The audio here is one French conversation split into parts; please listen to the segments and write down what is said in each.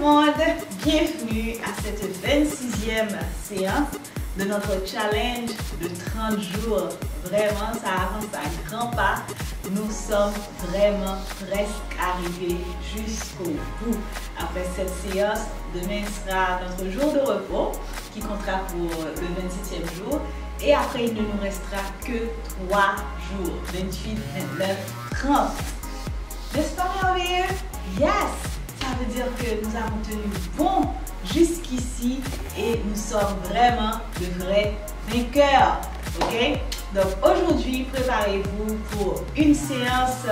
monde, bienvenue à cette 26e séance de notre challenge de 30 jours. Vraiment, ça avance à grands pas. Nous sommes vraiment presque arrivés jusqu'au bout. Après cette séance, demain sera notre jour de repos qui comptera pour le 27e jour. Et après, il ne nous restera que 3 jours, 28, 29, 30. N'est-ce pas merveilleux? Yes! Ça veut dire que nous avons tenu bon jusqu'ici et nous sommes vraiment de vrais vainqueurs. Ok? Donc aujourd'hui, préparez-vous pour une séance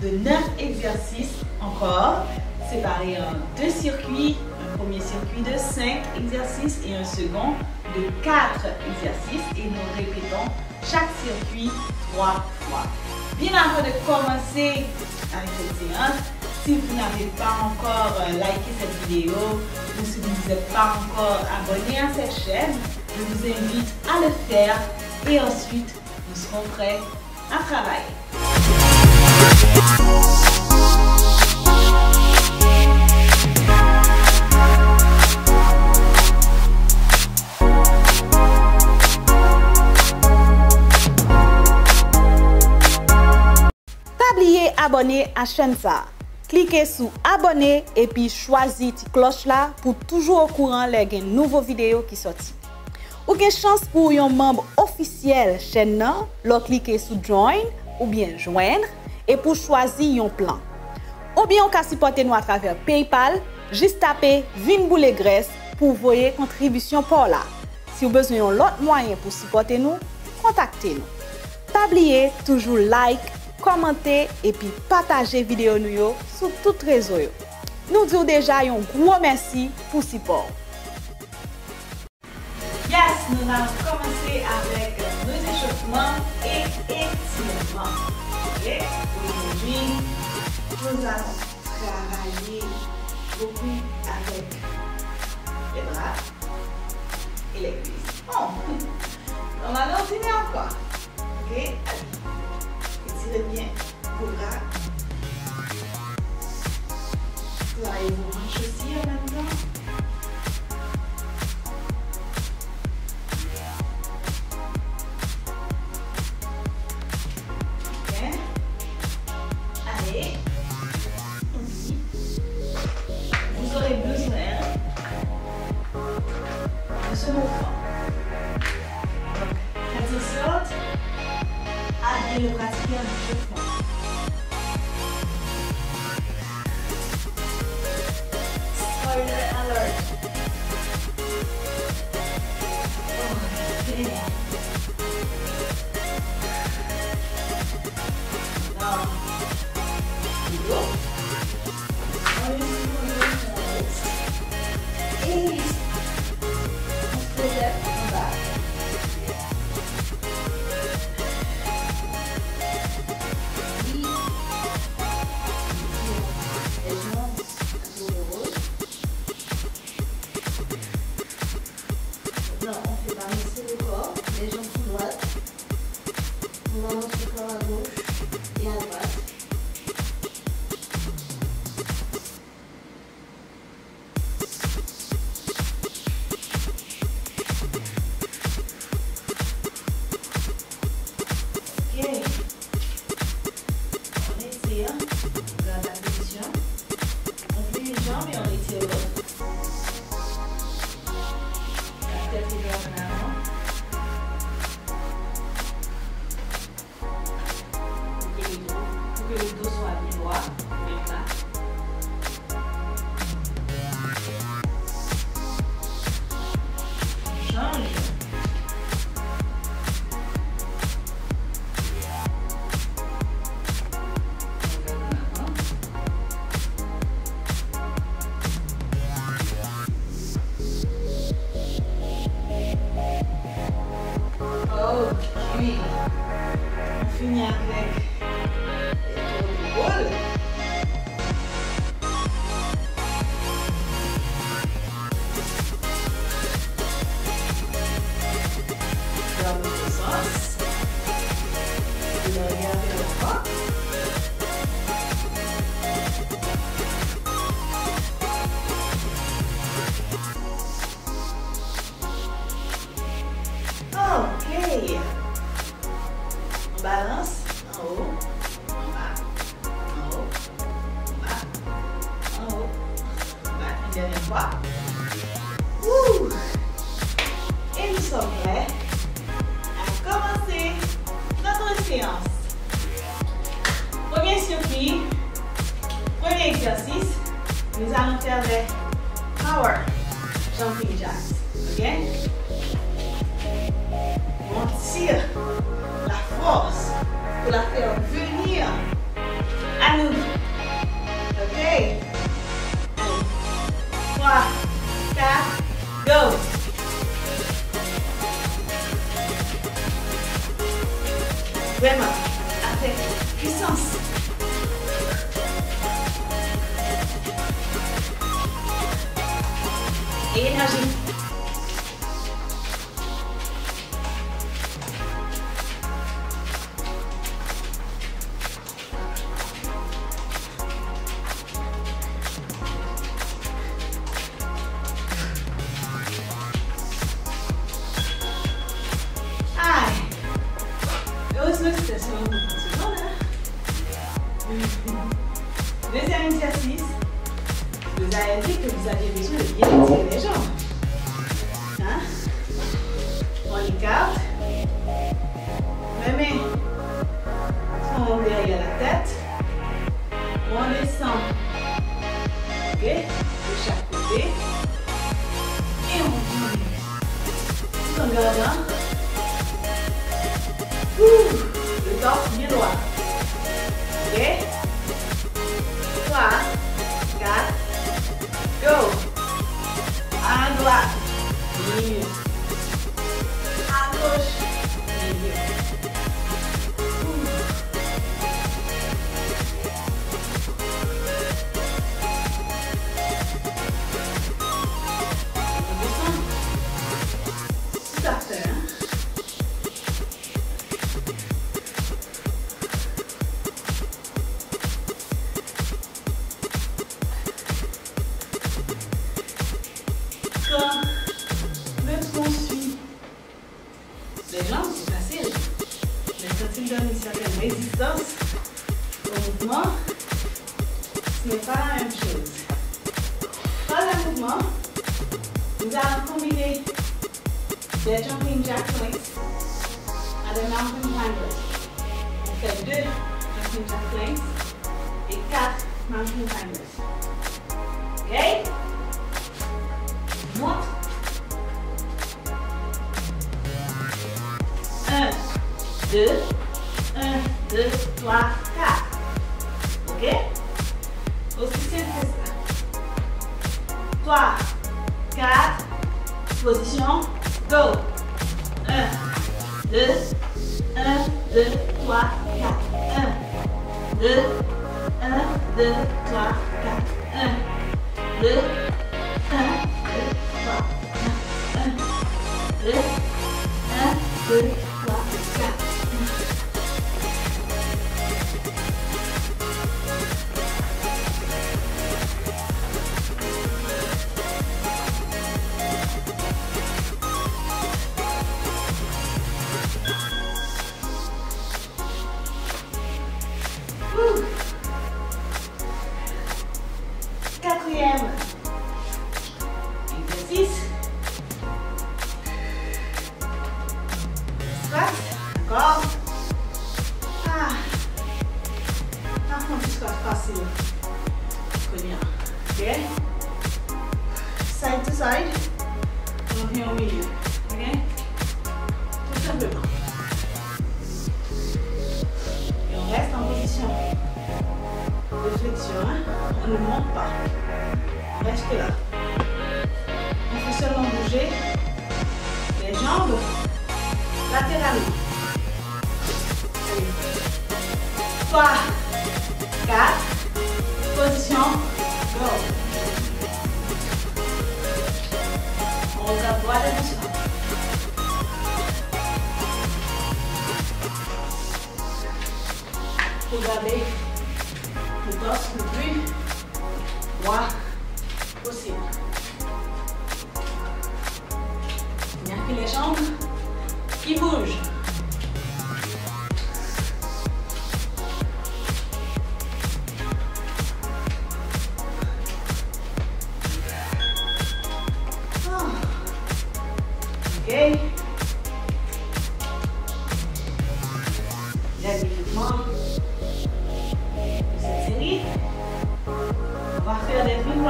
de 9 exercices encore, séparés en 2 circuits. Un premier circuit de 5 exercices et un second de 4 exercices. Et nous répétons chaque circuit 3 fois. Bien avant de commencer avec cette séance, si vous n'avez pas encore liké cette vidéo ou si vous n'êtes pas encore abonné à cette chaîne, je vous invite à le faire et ensuite nous serons prêts à travailler. Tablier abonné à chaîne ça. Cliquez sur abonner et puis choisissez la cloche là pour toujours au courant les nouveaux vidéos qui sortent. Ou avez chance pour un membre officiel chaîne nan, cliquez sur join ou bien joindre et pour choisir un plan. Ou bien on peut supporter nous à travers PayPal, juste taper Vin Boule Graisse pour voyer contribution pour là. Si vous avez besoin d'autres moyens pour supporter nous, contactez-nous. Tablier toujours like, commenter et puis partager vidéo nous sur tous les réseaux. Nous disons déjà un gros merci pour support. Yes, nous allons commencer avec nos échauffements et étirements. Ok? Aujourd'hui, nous allons travailler beaucoup avec les bras et les cuisses. Oh, on va continuer encore. Ok? Allez. Étirez bien vos bras. Vous allez vous hanches aussi en même temps. Ok. Allez. Aussi. Vous aurez besoin de ce mouvement. Donc, faites en sorte à bien le pratiquer un petit peu. Spoiler alert. Okay. Now, you go. Et on se lève en bas. On finit avec les tours d'épaule. Dans l'autre sens. Et regardez le bras. dernière fois. Ouh. Et nous sommes prêts à commencer notre séance. Premier circuit, premier exercice, nous allons faire des power jumping jacks. Ok? On tire la force pour la faire venir à nous. Ok? Allez. 3, 4, go! Vraiment, avec puissance. Et énergie. Deuxième exercice, vous avez dit que vous aviez besoin de bien étirer les jambes. Hein? On écarte. Les mains sont derrière la tête. On descend. Ok? De chaque côté. Et on monte. Tout en gardant. Le torse bien droit. Ok? 3, 4, go. À droite, milieu. À gauche, milieu. On descend. Tout à fait. Le tronc suit les jambes, c'est facile. Mais quand il donne une certaine résistance au mouvement, ce n'est pas la même chose. Troisième mouvement, nous allons combiner des jumping jack planks à des mountain climbers. On fait 2 jumping jack planks et 4 mountain climbers. Ok? Monte. 1, 2, 1, 2, 3, 4. Ok? Aussi simple que ça. 3, 4. Position. Go. 1, 2, 1, 2, 3, 4. 1, 2, 1, 2, 3, 4. 1, 2, 1, 2, 3, 1, 2, 1, 2, 3, 4. Quatrième exercice. Squat, d'accord? Par contre, squat facile. Ok? Side to side. On vient au milieu. Ok? Tout simplement. Et on reste en position de flexion. On ne monte pas. On reste là. On fait seulement bouger les jambes latéralement. Allez. 3, 4, position, go. On regarde droit attention. Regardez le torse le plus droit possible. Il n'y a que les jambes qui bougent.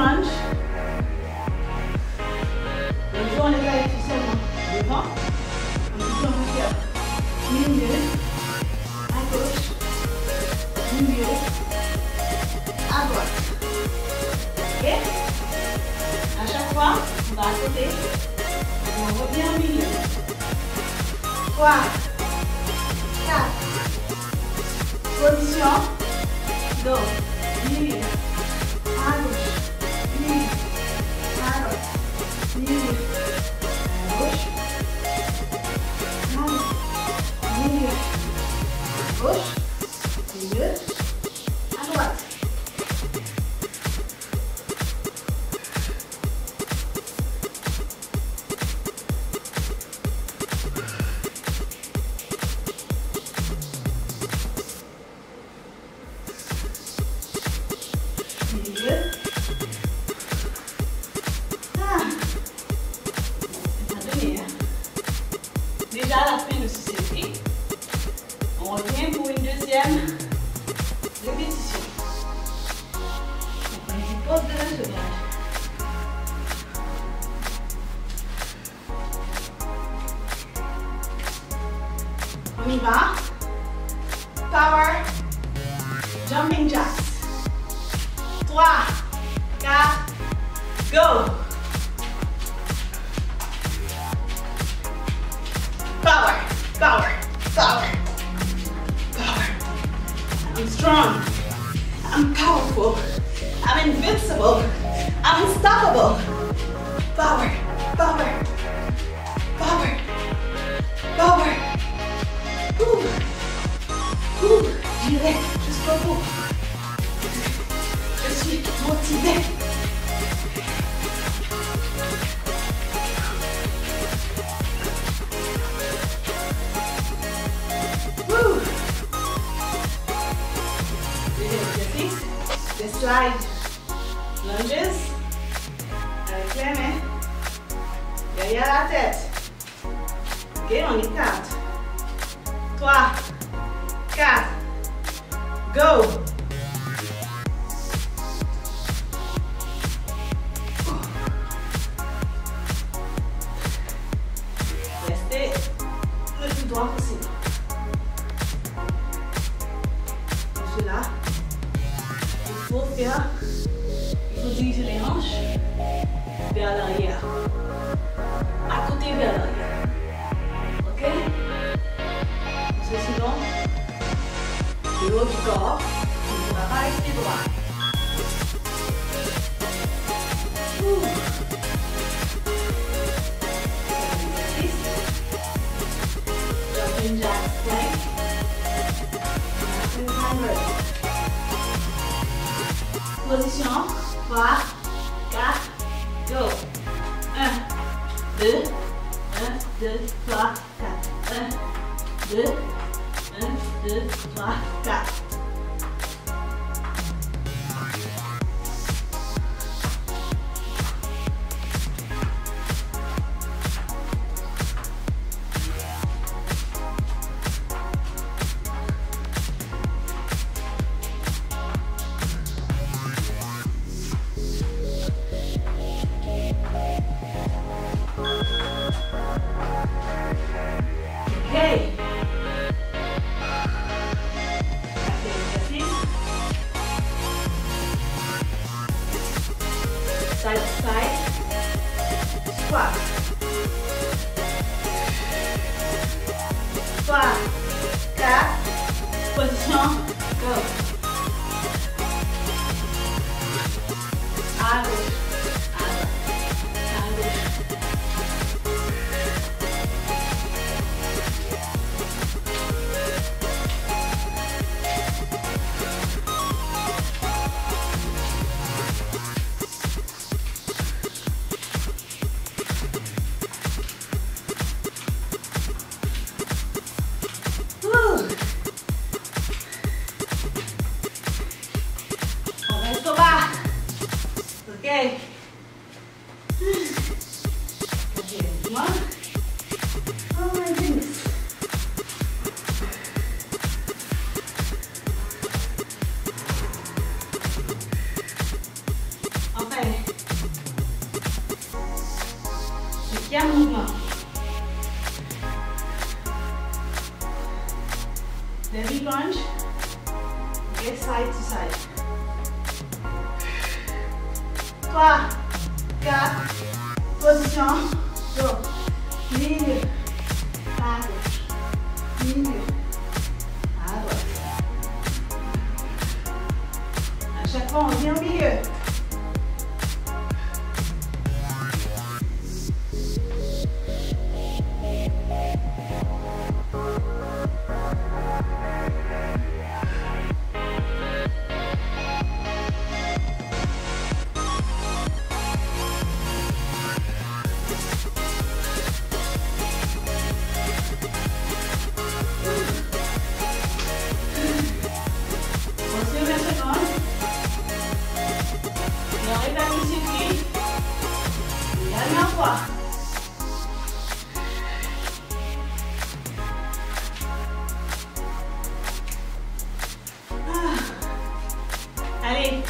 crunch. Le jour, on est allé tout seulement devant. On peut faire milieu, à gauche, milieu, à droite. Ok? À chaque fois, on va à côté. On revient au milieu. 3, 4. Position. Dos. Milieu. À gauche. Milieu. À droite. Milieu. À gauche. À droite. Milieu. Gauche. Milieu. À droite. Déjà à la fin de ce circuit, on revient pour une deuxième répétition. On prend une pause de la seconde. On y va. Power jumping jacks. 3, 4, go. Power, power, power, power. I'm strong. I'm powerful. I'm invincible. I'm unstoppable. Power, power, power, power. J'irai jusqu'au bout. Je suis motivée. Les slide lunges avec les mains derrière la tête. Ok, on est 4, 3, 4, go. Restez le plus droit possible. Là, il faut diriger les hanches vers l'arrière, à côté vers l'arrière, ok? Parce que sinon, le haut du corps ne va pas rester droit. Jumping jack plank. Position, 3, 4, go. 1, 2, 1, 2, 3, 4. 1, 2, 1, 2, 3, 4. Okay. Side to side. Squat. Squat. 4. Position. Go. À gauche. À droite. À gauche. Okay. Oh my goodness. Okay. 5e mouvement. Demi plunge. Et side to side. 3, 4, position. Go. Milieu. À gauche. Milieu. À droite. À chaque fois, on vient au milieu. Allez,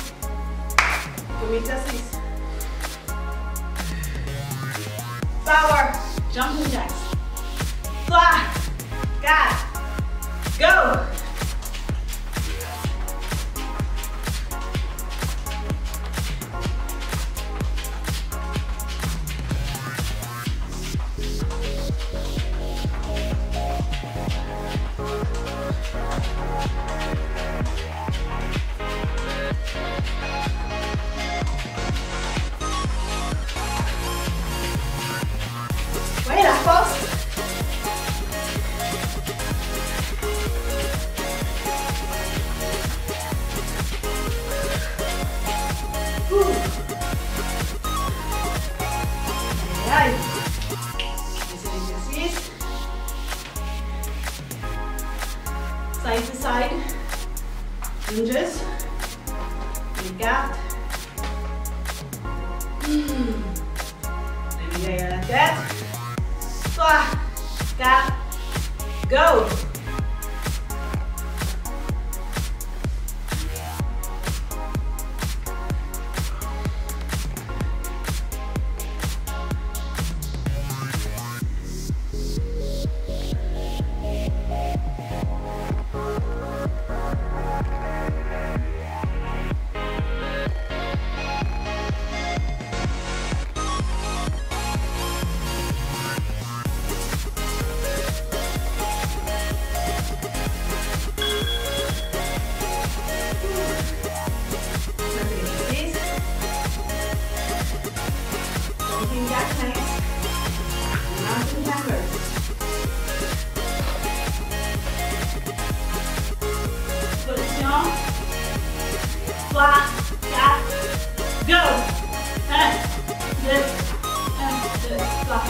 comme exercice. Power, jumping jacks. 3, 4, go! Voyez la force? Aïe. C'est l'exercice. Side to side. Lunges. Regarde. Derrière la tête. 3, 4, go! Position. 3, 4, go! 1, 2, 1, 2, 3.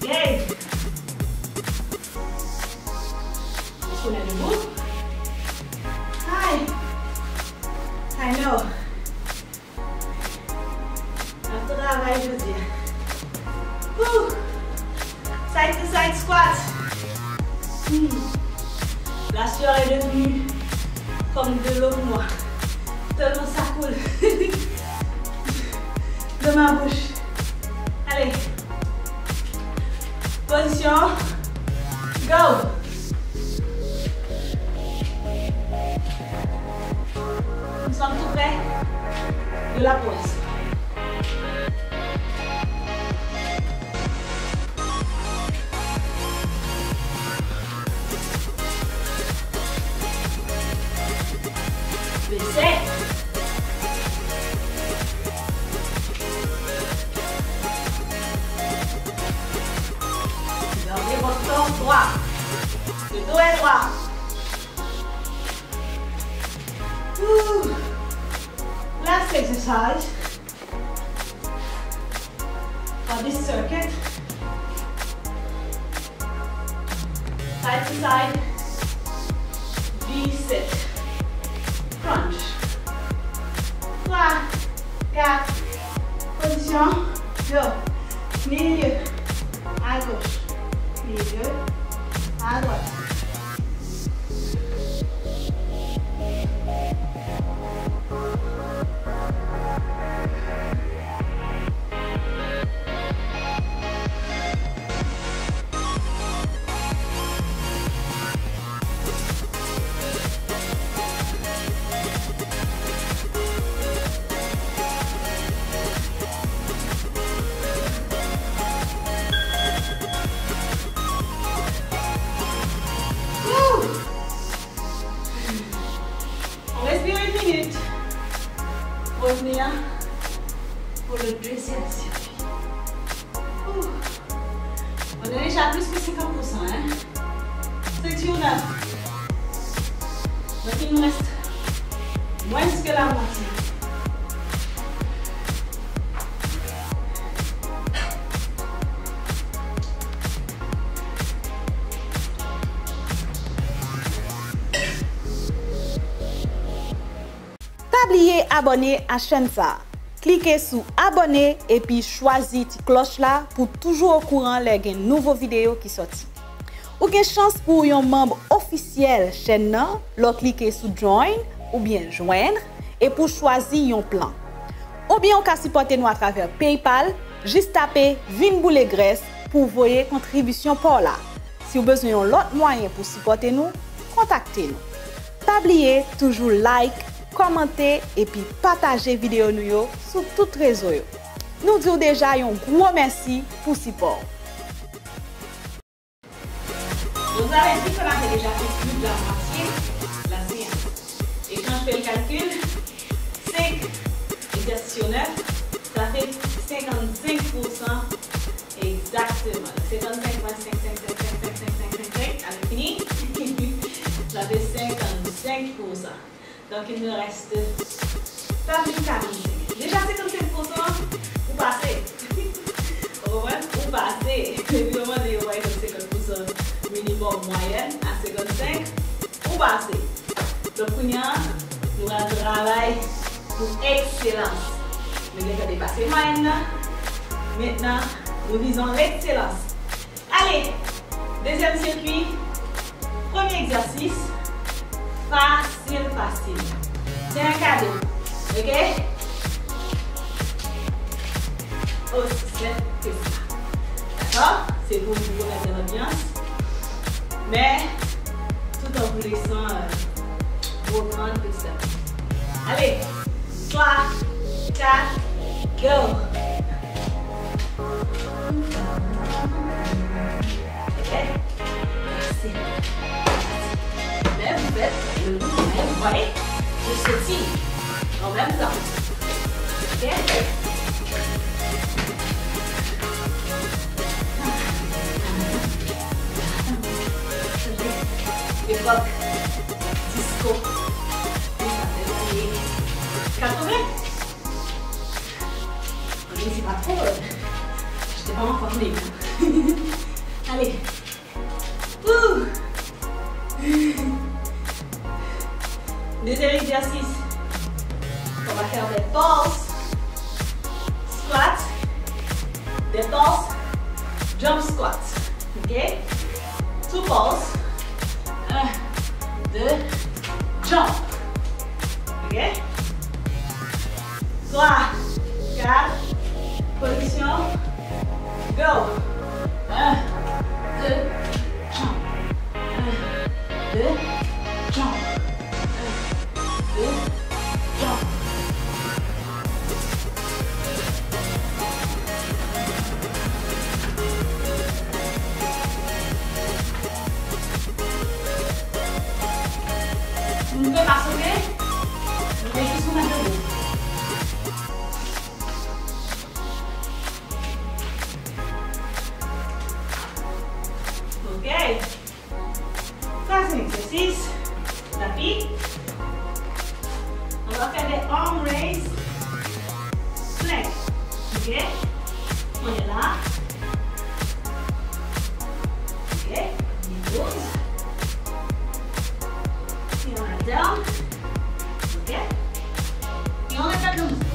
Yay! On est debout. Hi. I know. Un travail, je veux dire. Woo. Side to side squat. La sueur est devenue comme de l'eau pour moi. Tellement ça coule de ma bouche. Allez. Position. Go. Nous sommes tout près de la pause. Baissez. Gardez votre torse droit. Le dos est droit. Last exercise. for this circuit. Side to side, V-sit, crunch. 3, 4, position, go. Milieu, à gauche, milieu, à droite. Revenir pour le deuxième circuit. On est déjà plus que 50%. Hein? Section 9. Donc il nous reste moins que la moitié. Oubliez abonner à chaîne ça. Cliquez sur abonner et puis choisissez la cloche là pour toujours au courant les nouveaux vidéos qui sortent. Ou avez chance pour un membre officiel chaîne nan, lo cliquez sur join ou bien joindre et pour choisir un plan. Ou bien on peut supporter nous à travers PayPal, juste taper vin boule graisse pour voyer contribution pour là. Si vous avez besoin d'autres moyens pour supporter nous, contactez-nous. Pas oublier toujours like, commenter et puis partager vidéo nous sur toutes les réseaux. Nous disons déjà un gros merci pour le support. Vous avez dit qu'on avait déjà fait plus de la moitié la séance. Et quand je fais le calcul, 5 exercices 9, ça fait 55% exactement. 55,5, allez, fini. Ça fait 55%. Donc il me reste pas plus qu'à 45. Déjà 55%, vous passez. Vous passez. Évidemment, vous voyez 50% minimum moyenne à 55, vous passez. Donc nous allons travailler pour excellence. Nous allons dépasser moyenne. Maintenant, nous visons l'excellence. Allez, deuxième circuit, premier exercice. Facile. C'est un cadeau, ok? Aussi simple que ça. D'accord? C'est pour vous mettre l'ambiance, mais tout en vous laissant reprendre petit à petit. Allez, 3, 4, go! Ok? Merci. Même vous faites le même, vous voyez? Je sautille en même temps. Ok? Époque disco. Ça fait 80. Mais c'est pas trop. J'étais pas encore libre. Allez. Deuxième exercice. On va faire des pulse squat, des pulse jump squat. Ok? 2 pulse. 1, 2, jump. Ok? 3, 4, position, go. 1, 2, jump. 1, 2, jump. 1, 2, jump. Vous ne pouvez pas sauter, vous pouvez juste vous mettre debout. Ok. Ça, c'est un exercice. Tapis. On va faire des arm raise plank. Ok. On est là. Ok. 12. Et on alterne. Ok. Et on répète le mouvement.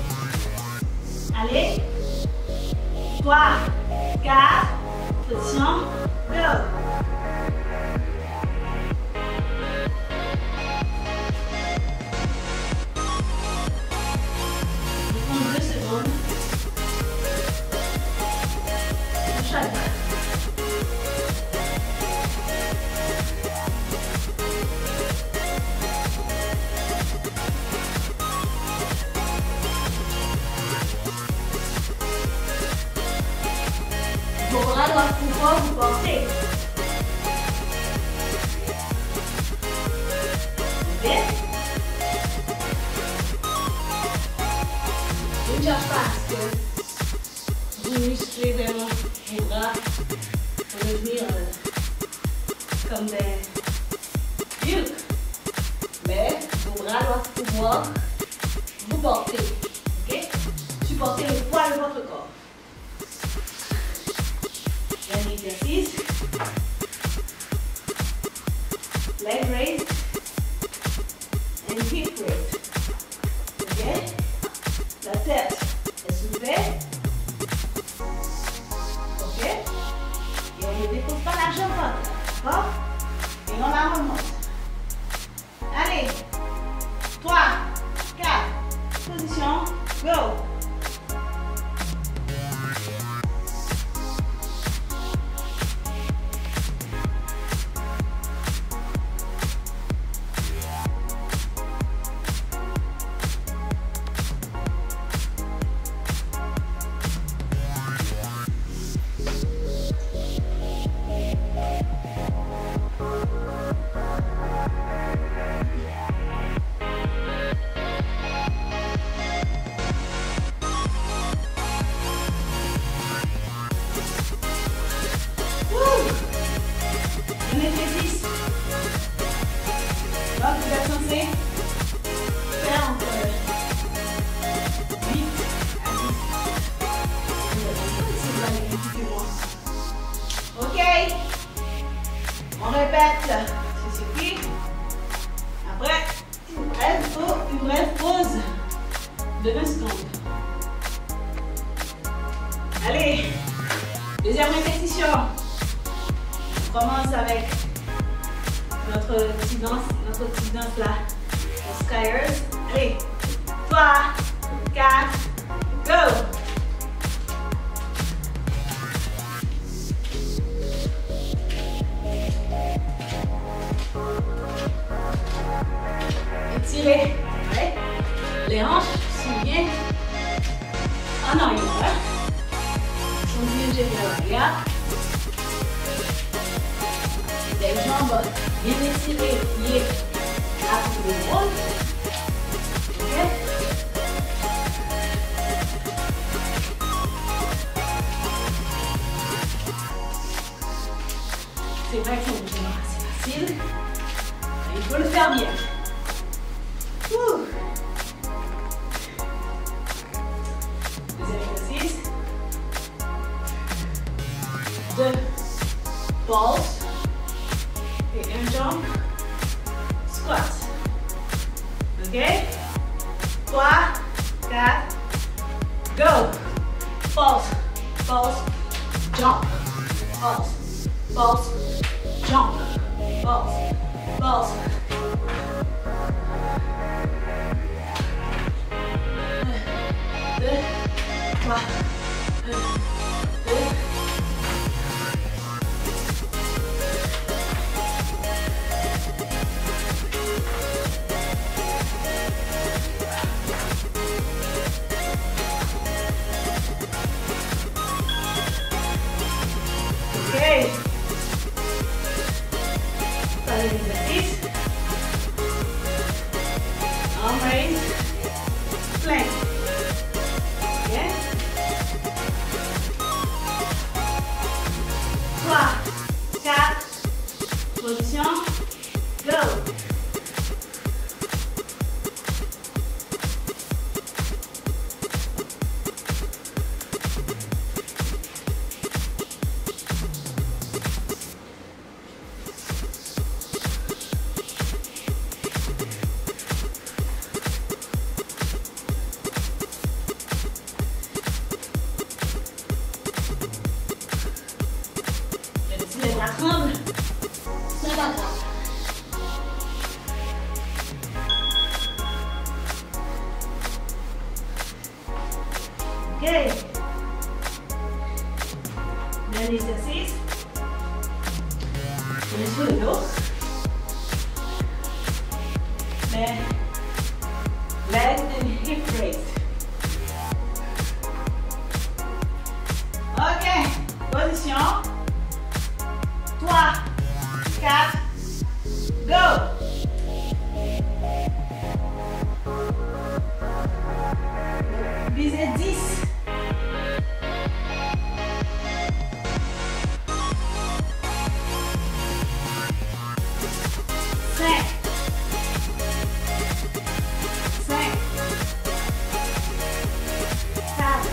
Allez. 3, 4, position, go. On prend 2 secondes. Chaque fois. Vos bras doivent pouvoir vous porter. Ok? Je ne cherche pas à ce que vous musclez vraiment vos bras pour devenir comme des bulles. Mais vos bras doivent pouvoir vous porter. Ok? Supporter le poids de votre corps. Dernier exercice. Leg raise and hip raise. Ok? La tête est soulevée. Ok? Et on ne dépose pas la jambe. D'accord? Et on la remonte. Allez. 3, 4. Position. Go. Un exercice. Donc, vous êtes censé faire entre 8 à 10. Si vous allez écouter moi. Ok. On répète ceci. Après, une brève pause de 20 secondes. Allez. Deuxième répétition. On commence avec notre petite danse là, aux Skyers. Allez, 3, 4, go! Étirez, ouais. Les hanches sont bien en arrière, sont bien gérées à l'arrière. Les jambes bien étirées, liées à l'épaule. Ok? C'est vrai que c'est un mouvement assez facile, mais il faut le faire bien. Deuxième exercice. 2 balls. Et un jump, squat. Ok? 3, 4, go. Pulse, pulse, jump. Pulse, pulse, jump. Pulse, pulse. 1, 2, 3. 1, 2. Ok. Pas l'exercice. Arm raise. Plank. Ok. tremble. C'est pas grave. Ok. Dernier exercice. On est sur le dos. Mais leg and hip raise. Ok. Position. 3, 4, go. Visez 10. 5. 4.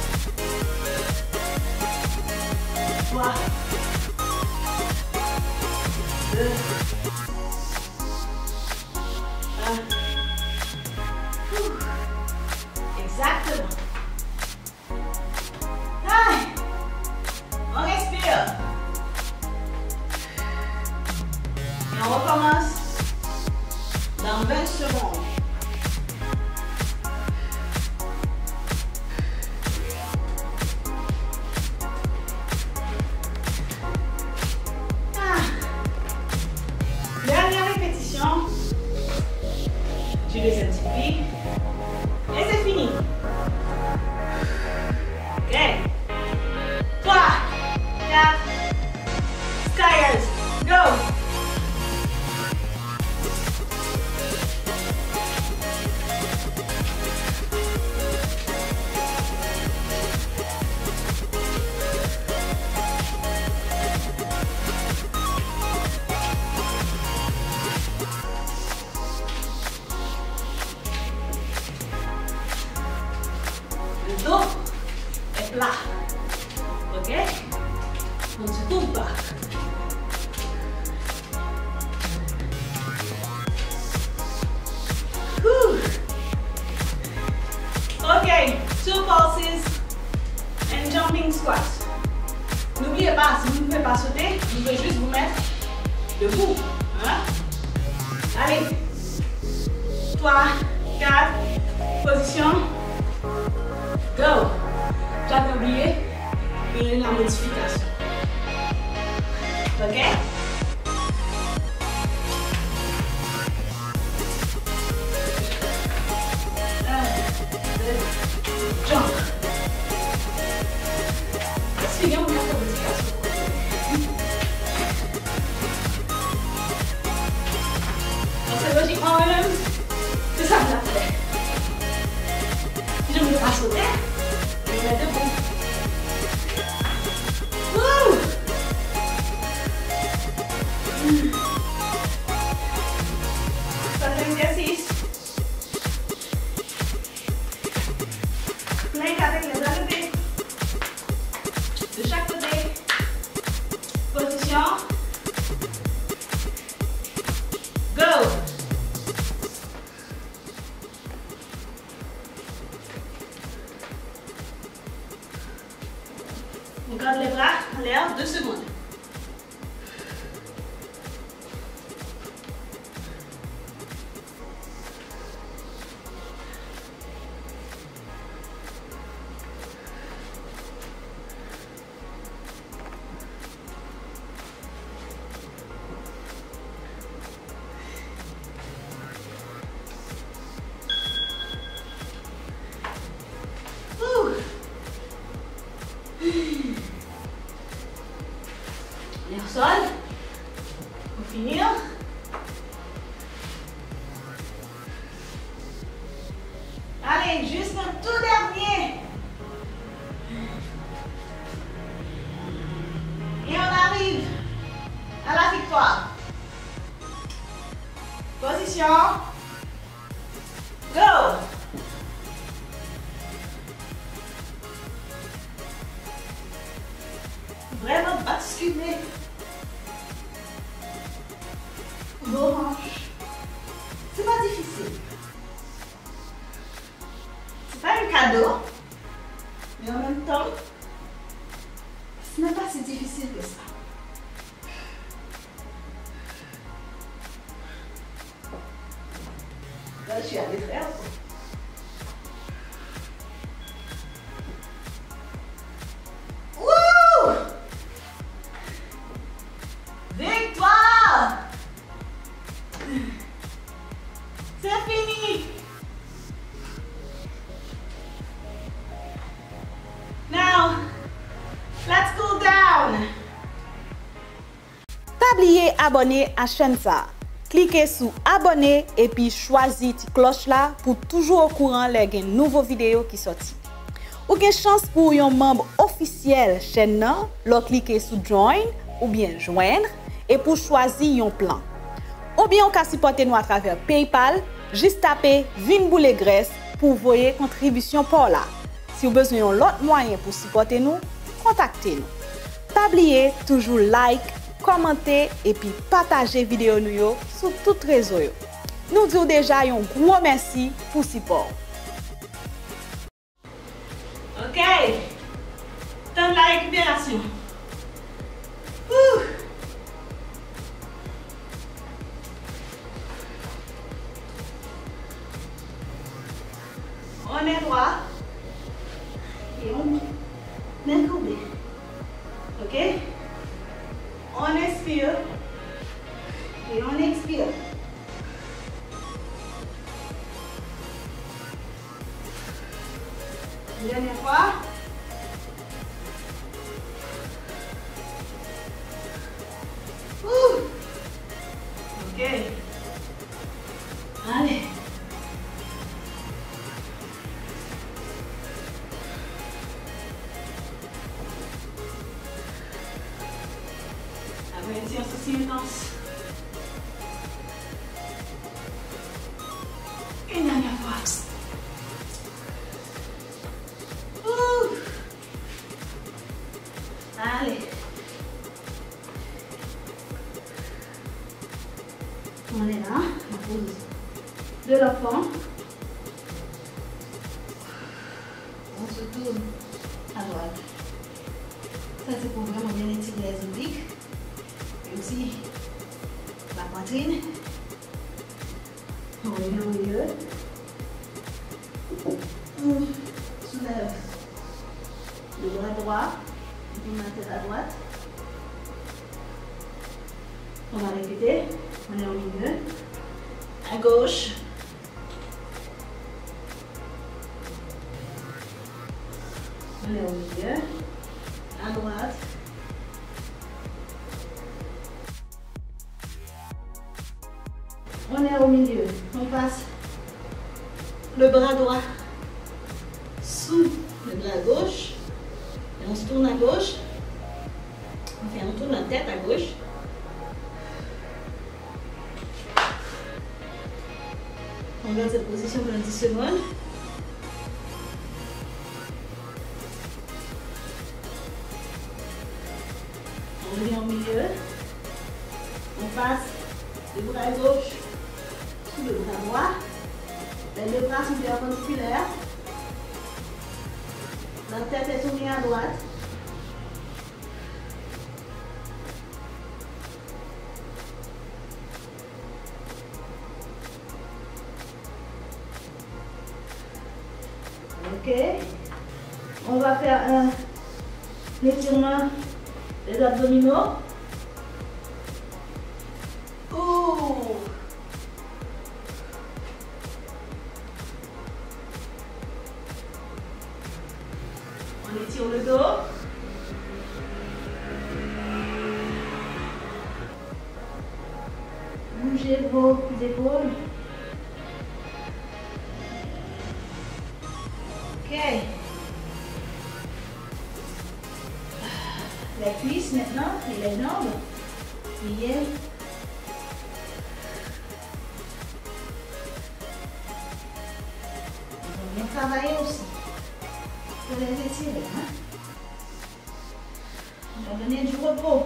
3. 2. 1. Exactement. Allez. On respire. Et on recommence dans 20 secondes. Dernière répétition du deuxième cycle. Et c'est fini. Ok. 3, 4, Skiers, go. Le dos est plat. Ok? On ne se tourne pas. Ok, 2 pulses and jumping squats. N'oubliez pas, si vous ne pouvez pas sauter, vous pouvez juste vous mettre debout. Hein? Allez. 3, 4, position. Go! J'avais oublié, il y a une modification. Ok? 1, 2, jump. Expliquez-moi la modification. Donc c'est logiquement même, c'est ça que ça fait. Je ne veux pas sauter. Je vais debout. Wouh! Troisième exercice. Plank avec les deux côtés. De chaque côté. Position. Go! On garde les bras en l'air 2 secondes. Et au sol, pour finir. Allez, juste un tout dernier. Et on arrive à la victoire. Position. Go. Vraiment basculer vos hanches. C'est pas difficile. C'est pas un cadeau, mais en même temps, ce n'est pas si difficile que ça. je suis à détresse. Wouh! Victoire! C'est fini! Now, let's go down! Pas oublier abonner à chaîne ça. Cliquez sur abonner et puis choisissez la cloche là pour toujours au courant les nouveaux vidéos qui sortent. Ou avez chance pour un membre officiel chaîne nan, cliquez sur join ou bien joindre et pour choisir un plan. Ou bien on peut supporter nous à travers PayPal, juste taper Vin Boule Graisse pour voyer contribution pour là. Si vous avez besoin d'autres moyens pour supporter nous, contactez-nous. Pas oublier toujours like, commenter et puis partager vidéo nous sur tous les réseaux. Nous disons déjà un gros merci pour support. Ok, temps de la récupération. Ouh. On est droit et on est courbé. Ok, on inspire et on expire. Dernière fois. Ouh. Ok. Allez. Après une séance aussi intense. Une dernière fois. Allez. On est là, la pose de l'enfant. On se tourne à droite. Ça c'est pour vraiment bien étirer les obliques. Et aussi la poitrine. On revient au milieu. On soulève le bras droit. On la tête à droite. On va répéter. On est au milieu. À gauche. On est au milieu. À droite. On est au milieu. On passe le bras droit sous le bras gauche. Et on se tourne à gauche. On tourne la tête à gauche. On garde cette position pendant 10 secondes. On revient au milieu. On passe le bras gauche sous le bras droit. Les deux bras sont perpendiculaires. La tête est tournée à droite. Ok. On va faire un étirement des abdominaux. Ouh. On étire le dos. Bougez vos épaules. Ok. Les cuisses maintenant et les jambes. Pliez. On va bien travailler aussi. Pour les étirer. Hein? On va donner du repos.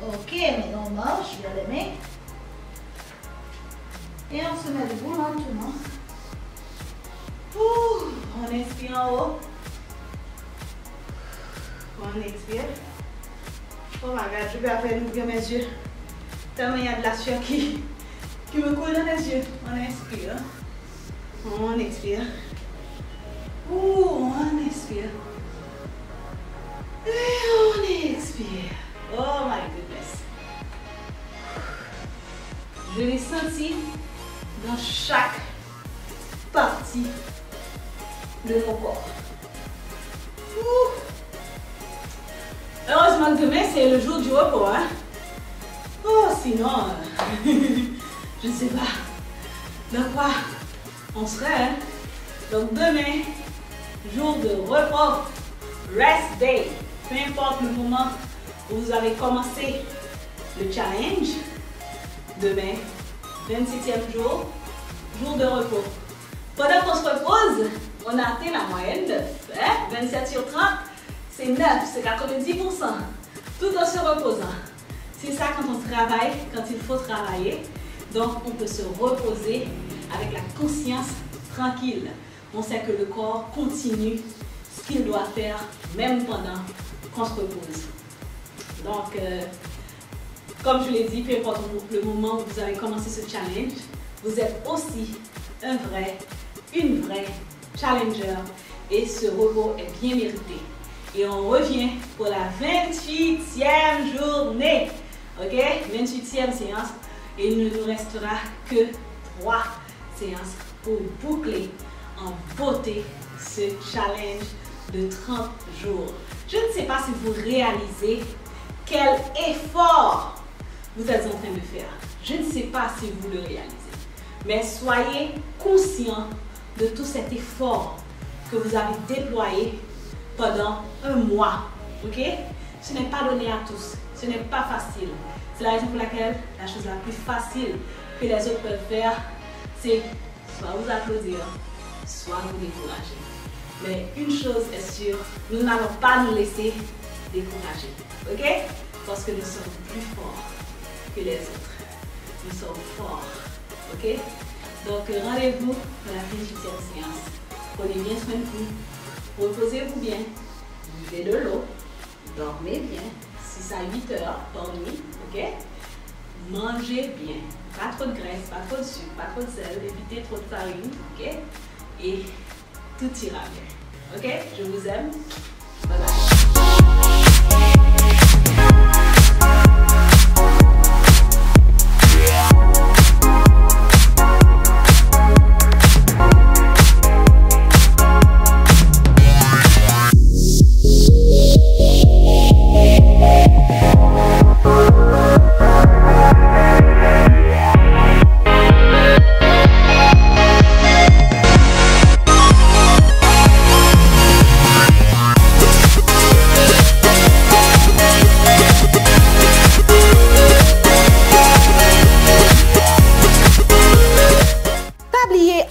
Ok, maintenant on marche vers les mains. Et on se met debout lentement. On inspire en haut. On expire. Oh my god, je vais à peine ouvrir mes yeux. Tellement il y a de la sueur qui me coule dans les yeux. On inspire. On expire. Ouh, on expire. Et on expire. Oh my goodness. Je l'ai senti dans chaque partie de mon corps. Ouh. Heureusement que demain c'est le jour du repos. Hein? Oh, sinon, je ne sais pas dans quoi on serait. Hein? Donc demain, jour de repos, rest day. Peu importe le moment où vous avez commencé le challenge, demain, 27e jour, jour de repos. Pendant qu'on se repose, on a atteint la moyenne 9. Hein? 27 sur 30, c'est 9, c'est 90%. Tout en se reposant. C'est ça quand on travaille, quand il faut travailler. Donc on peut se reposer avec la conscience tranquille. On sait que le corps continue ce qu'il doit faire même pendant qu'on se repose. Donc, comme je l'ai dit, peu importe le moment où vous avez commencé ce challenge, vous êtes aussi une vraie challenger et ce repos est bien mérité. Et on revient pour la 28e journée. Ok? 28e séance. Et il ne nous restera que 3 séances pour boucler en beauté ce challenge de 30 jours. Je ne sais pas si vous réalisez quel effort vous êtes en train de faire. Je ne sais pas si vous le réalisez. Mais soyez conscient de tout cet effort que vous avez déployé pendant un mois. Ok? Ce n'est pas donné à tous. Ce n'est pas facile. C'est la raison pour laquelle la chose la plus facile que les autres peuvent faire, c'est soit vous applaudir, soit vous décourager. Mais une chose est sûre, nous n'allons pas nous laisser décourager. Ok? Parce que nous sommes plus forts que les autres. Nous sommes forts. Ok? Donc rendez-vous dans la 28e séance. Prenez bien soin de vous. Reposez-vous bien. Buvez de l'eau. Dormez bien. 6 à 8 heures par nuit. Ok? Mangez bien. Pas trop de graisse, pas trop de sucre, pas trop de sel. Évitez trop de farine. Ok? Et tout ira bien. Ok? Je vous aime. Bye bye.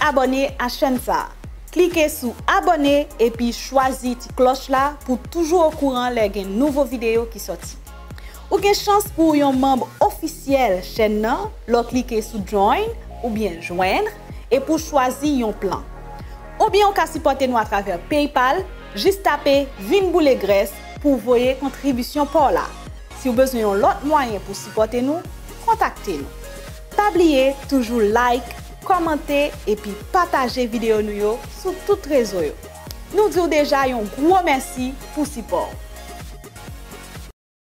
Abonner à chaîne ça. Cliquez sur abonner et puis choisissez la cloche là pour toujours au courant les nouveaux vidéos qui sortent. Ou avez chance pour un membre officiel chaîne là, cliquez sur join ou bien joindre et pour choisir un plan. Ou bien on peut supporter nous à travers PayPal, juste taper Vinboule Graisse pour voyer contribution par là. Si vous avez besoin d'autres moyens pour supporter nous, contactez-nous. Pas oublier toujours like, commenter et puis partager vidéo nous sur toutes les réseaux. Nous disons déjà un gros merci pour support.